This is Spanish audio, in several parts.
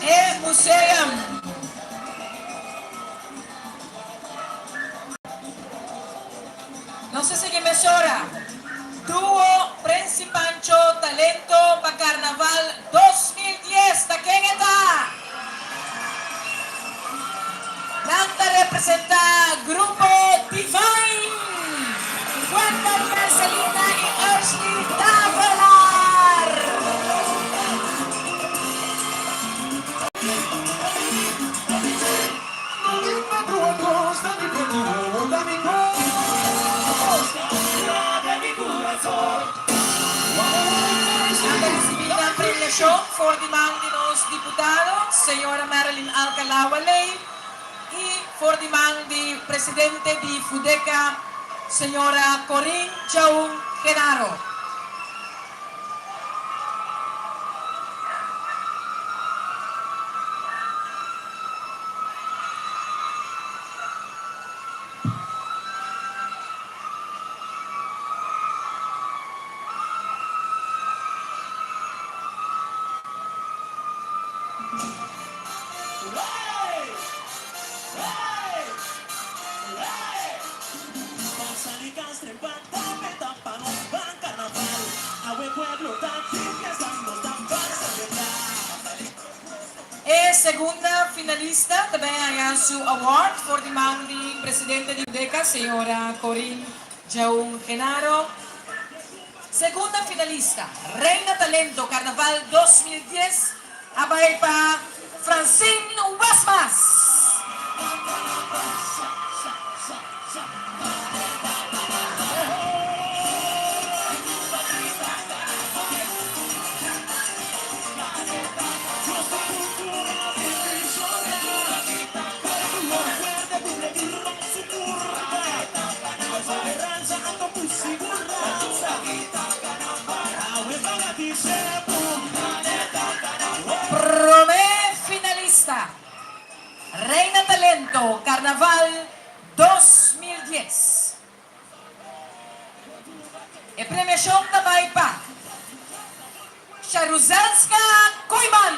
E museum. No sé si me sora. Duo Principancho Talento para Carnaval 2010. ¿Quién está? Nanta representa Grupo Divine. Wanda Marcelina y Ashley Tavalar. Recibida premiación por demanda de los diputados, señora Marilyn Alcalá Waley, y por demanda de presidente de FUDECA, señora Corín Jaun Genaro. Segunda finalista también hay su award por demanda del presidente de FUDECA, señora Corín Jaun Genaro. Segunda finalista, Reina Talento Carnaval 2010, Abaipa Francine Wasmas. Finalista, Reina Talento Carnaval 2010. E premiación também para Charuzalska Koiman.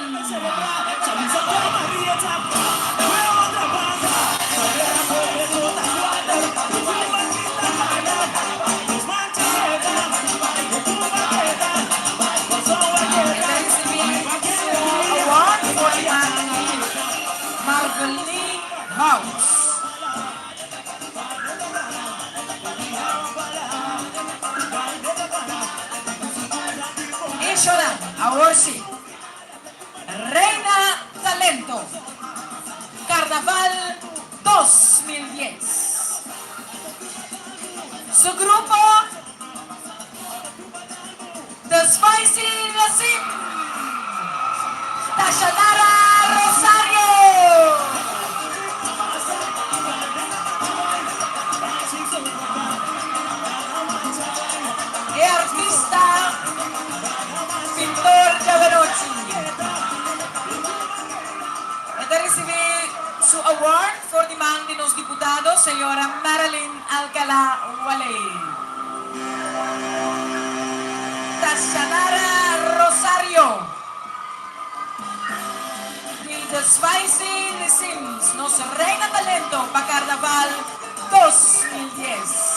Marveline House. Y ahora, ahora sí, Reina Talento Carnaval 2010. Su grupo The Spicy Nasim, Tashanara Rosario. E artista Pintor Giavarotti. E da recibir su award por demanda de los diputados, señora Marilyn Alcalá Waley. Tashanara Rosario. Y The Spicy Sims, nos Reina Talento para Carnaval 2010.